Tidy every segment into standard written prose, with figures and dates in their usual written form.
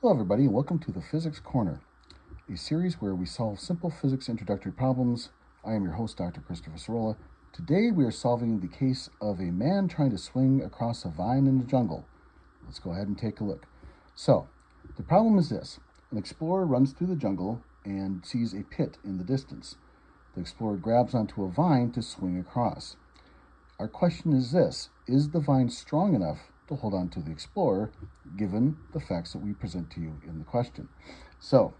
Hello everybody and welcome to the Physics Corner, a series where we solve simple physics introductory problems. I am your host, Dr. Christopher Sorolla. Today we are solving the case of a man trying to swing across a vine in the jungle. Let's go ahead and take a look. So, the problem is this. An explorer runs through the jungle and sees a pit in the distance. The explorer grabs onto a vine to swing across. Our question is this: is the vine strong enough to hold on to the explorer, given the facts that we present to you in the question? So,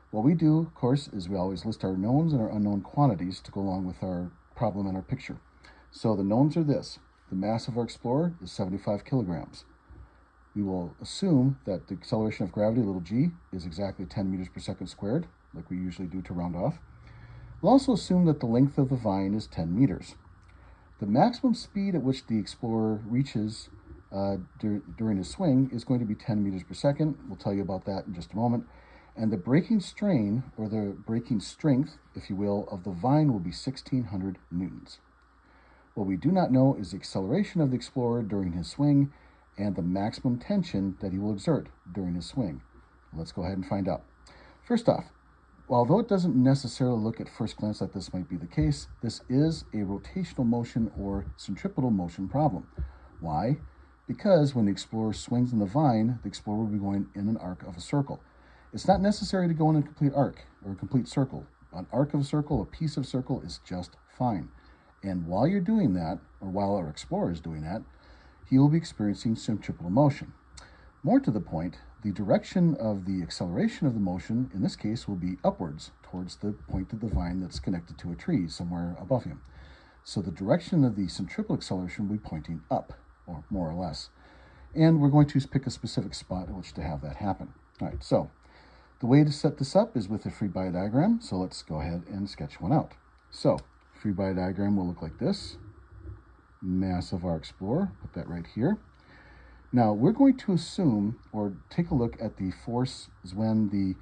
what we do, of course, is we always list our knowns and our unknown quantities to go along with our problem and our picture. So the knowns are this: the mass of our explorer is 75 kilograms. We will assume that the acceleration of gravity, little g, is exactly 10 meters per second squared, like we usually do to round off. We'll also assume that the length of the vine is 10 meters. The maximum speed at which the explorer reaches during his swing is going to be 10 meters per second. We'll tell you about that in just a moment. And the braking strain, or the braking strength, if you will, of the vine will be 1,600 newtons. What we do not know is the acceleration of the explorer during his swing and the maximum tension that he will exert during his swing. Let's go ahead and find out. First off, although it doesn't necessarily look at first glance like this might be the case, this is a rotational motion or centripetal motion problem. Why? Because when the explorer swings in the vine, the explorer will be going in an arc of a circle. It's not necessary to go in a complete arc or a complete circle. An arc of a circle, a piece of circle is just fine. And while you're doing that, or while our explorer is doing that, he will be experiencing centripetal motion. More to the point, the direction of the acceleration of the motion, in this case, will be upwards towards the point of the vine that's connected to a tree somewhere above him. So the direction of the centripetal acceleration will be pointing up, or more or less. And we're going to pick a specific spot at which to have that happen. All right, so the way to set this up is with a free body diagram. So let's go ahead and sketch one out. So free body diagram will look like this. Mass of our explorer, put that right here. Now, we're going to assume or take a look at the force when the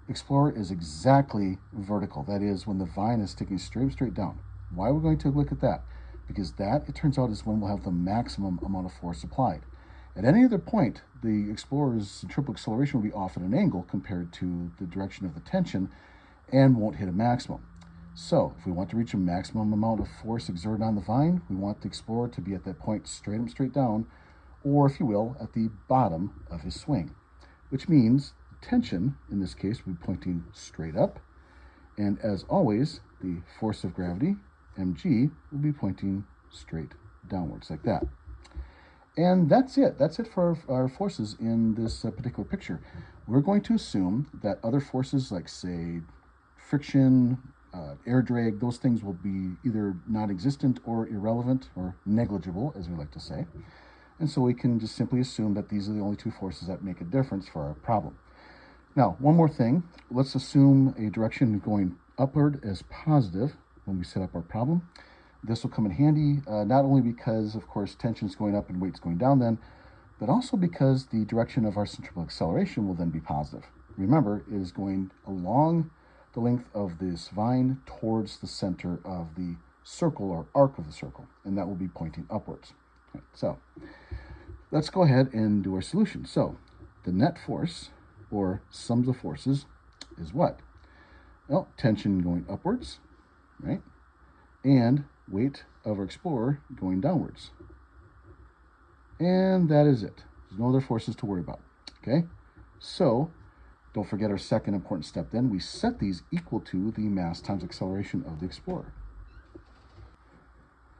explorer is exactly vertical. That is, when the vine is sticking straight down. Why are we going to look at that? Because that, it turns out, is when we'll have the maximum amount of force applied. At any other point, the explorer's centripetal acceleration will be off at an angle compared to the direction of the tension and won't hit a maximum. So, if we want to reach a maximum amount of force exerted on the vine, we want the explorer to be at that point straight down, or, if you will, at the bottom of his swing, which means tension, in this case, will be pointing straight up, and as always, the force of gravity, mg, will be pointing straight downwards, like that. And that's it. That's it for our forces in this particular picture. We're going to assume that other forces, like, say, friction, air drag, those things will be either non-existent or irrelevant or negligible, as we like to say. And so we can just simply assume that these are the only two forces that make a difference for our problem. Now, one more thing. Let's assume a direction going upward as positive when we set up our problem. This will come in handy, not only because, of course, tension is going up and weight's going down then, but also because the direction of our centripetal acceleration will then be positive. Remember, it is going along the length of this vine towards the center of the circle or arc of the circle, and that will be pointing upwards. Right, so let's go ahead and do our solution. So the net force, or sums of forces, is what? Well, tension going upwards, right? And weight of our explorer going downwards. And that is it. There's no other forces to worry about, okay? So don't forget our second important step then. We set these equal to the mass times acceleration of the explorer.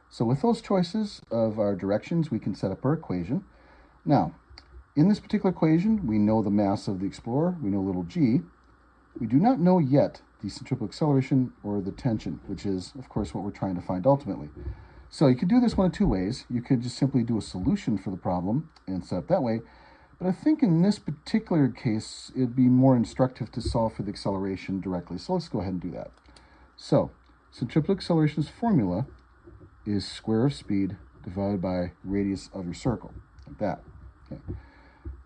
So with those choices of our directions, we can set up our equation. Now, in this particular equation, we know the mass of the explorer, we know little g. We do not know yet the centripetal acceleration or the tension, which is, of course, what we're trying to find ultimately. So you could do this one of two ways. You could just simply do a solution for the problem and set up that way. But I think in this particular case, it'd be more instructive to solve for the acceleration directly. So let's go ahead and do that. So centripetal acceleration's formula is square of speed divided by radius of your circle, like that. Okay.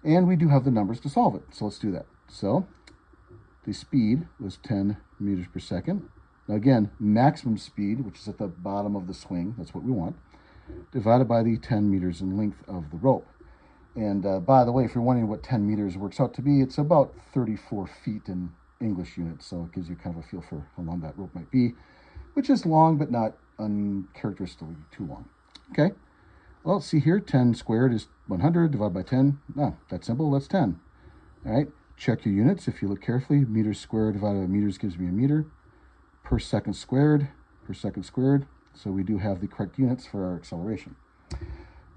And we do have the numbers to solve it, so let's do that. So the speed was 10 meters per second. Now again, maximum speed, which is at the bottom of the swing, that's what we want, divided by the 10 meters in length of the rope. And by the way, if you're wondering what 10 meters works out to be, it's about 34 feet in English units. So it gives you kind of a feel for how long that rope might be, which is long, but not uncharacteristically too long. Okay. Well, let's see here. 10 squared is 100 divided by 10. No, that's simple. That's 10. All right. Check your units. If you look carefully, meters squared divided by meters gives me a meter. Per second squared, per second squared. So we do have the correct units for our acceleration.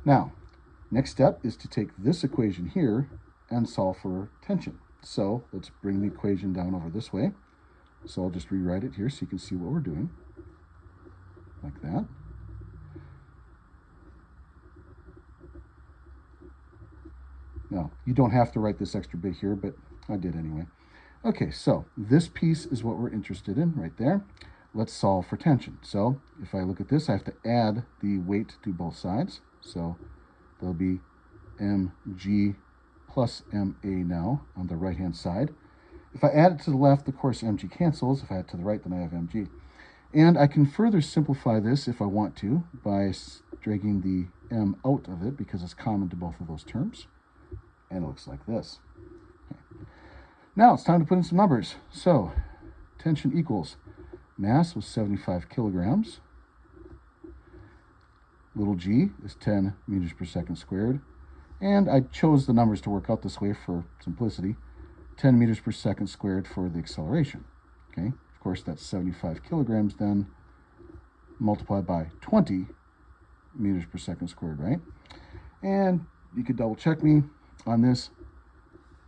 Now, next step is to take this equation here and solve for tension. So let's bring the equation down over this way. So I'll just rewrite it here so you can see what we're doing. Like that. Now, you don't have to write this extra bit here, but I did anyway. Okay, so this piece is what we're interested in right there. Let's solve for tension. So if I look at this, I have to add the weight to both sides. So there'll be mg plus ma now on the right-hand side. If I add it to the left, of course, mg cancels. If I add it to the right, then I have mg. And I can further simplify this if I want to by dragging the m out of it because it's common to both of those terms. And it looks like this. Okay. Now it's time to put in some numbers. So tension equals mass was 75 kilograms. Little g is 10 meters per second squared. And I chose the numbers to work out this way for simplicity. 10 meters per second squared for the acceleration. Okay, of course that's 75 kilograms then multiplied by 20 meters per second squared, right? And you could double check me on this.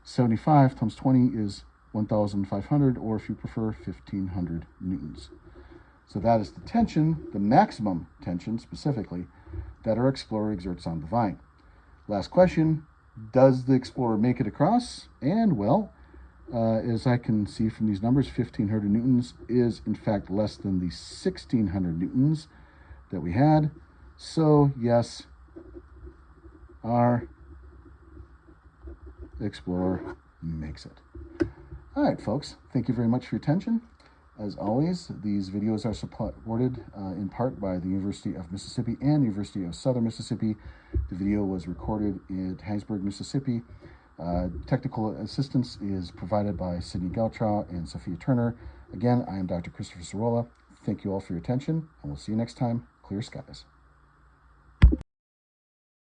75 times 20 is 1,500, or if you prefer, 1,500 newtons. So that is the tension, the maximum tension specifically, that our explorer exerts on the vine. Last question, does the explorer make it across? And well, as I can see from these numbers, 1,500 newtons is in fact less than the 1,600 newtons that we had. So yes, our explorer makes it. All right, folks, thank you very much for your attention. As always, these videos are supported in part by the University of Mississippi and University of Southern Mississippi. The video was recorded in Hattiesburg, Mississippi. Technical assistance is provided by Sydney Galtraw and Sophia Turner. Again, I am Dr. Christopher Cirola. Thank you all for your attention, and we'll see you next time. Clear skies.